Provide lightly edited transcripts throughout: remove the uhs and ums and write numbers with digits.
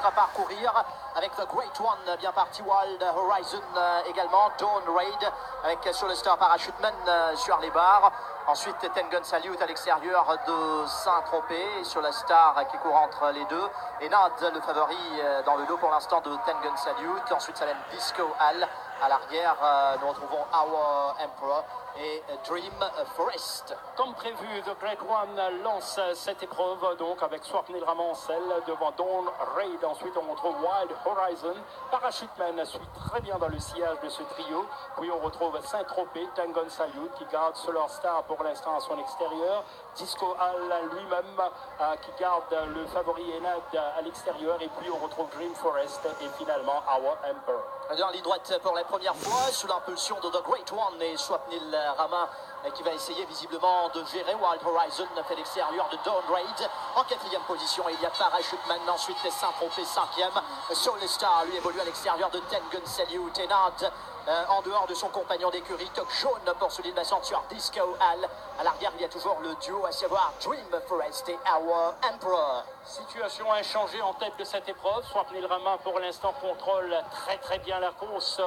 à parcourir avec The Great One, bien parti. Wild Horizon également. Dawn Raid avec sur le Star Parachuteman sur les barres. Ensuite, Ten Gun Salute à l'extérieur de Saint-Tropez sur la Star qui court entre les deux. Et Nad, le favori dans le lot pour l'instant de Ten Gun Salute. Ensuite, ça mène Disco Hall. À l'arrière, nous retrouvons Our Emperor et Dream Forest. Comme prévu, The Great One lance cette épreuve donc avec Swapnil Ramancel devant Dawn Raid. Ensuite, on retrouve Wild Horizon. Parachuteman suit très bien dans le sillage de ce trio. Puis on retrouve Saint-Tropez, Ten Gun Salute qui garde Solar Star pour l'instant à son extérieur. Disco Hall lui-même qui garde le favori Enad à l'extérieur. Et puis on retrouve Dream Forest et finalement Our Emperor. En ligne droite pour la première fois sous l'impulsion de The Great One et Swapnil Rama qui va essayer visiblement de gérer. Wild Horizon fait l'extérieur de Dawn Raid en quatrième position. Et il y a Parachuteman, ensuite Saint-Tropez cinquième. Soul Star lui évolue à l'extérieur de Ten Gun Salute. Et Nad en dehors de son compagnon d'écurie Toc Jaune pour celui de la ceinture Disco Hall. À l'arrière il y a toujours le duo à savoir Dream Forest et Our Emperor. Situation inchangée en tête de cette épreuve. Swapnil Rama pour l'instant contrôle très bien la course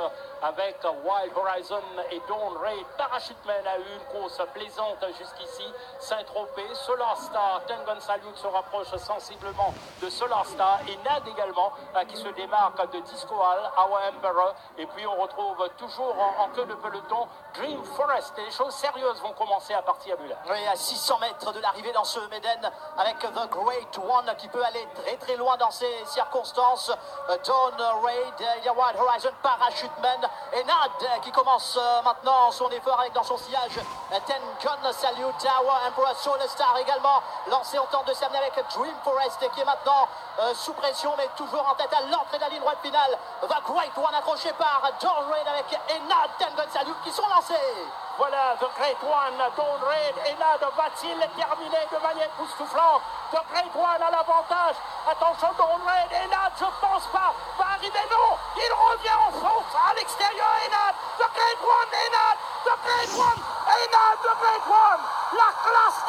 avec Wild Horizon et Dawn Raid. Parachuteman a eu une course plaisante jusqu'ici. Saint-Tropez, Solar Star, Ten Gun Salute se rapproche sensiblement de Solar Star et Nad également qui se démarque de Disco Hall, Our Emperor. Et puis on retrouve toujours en queue de peloton Dream Forest. Et les choses sérieuses vont commencer à partir de là. Oui, à 600 mètres de l'arrivée dans ce Méden avec The Great One qui peut aller très loin dans ces circonstances. Dawn Raid, il y a Wild Horizon, Parachuteman et Nad qui commence maintenant son effort avec dans son sillage Ten Gun Salute, Our Emperor, Soul Star également lancé. On tente de s'amener avec Dream Forest qui est maintenant sous pression mais toujours en tête à l'entrée de la ligne droite finale. The Great One accroché par Dawn Raid avec Enad, Ten Gun Salute qui sont lancés. Voilà, The Great One, Dawn Raid, Enad va-t-il terminer de manière époustouflante? The Great One a l'avantage. Attention, Dawn Raid, Enad, je pense pas, va arriver, non, il revient en France à l'extérieur, Enad, The Great One, Enad, The Great One, Enad, The Great One, la classe.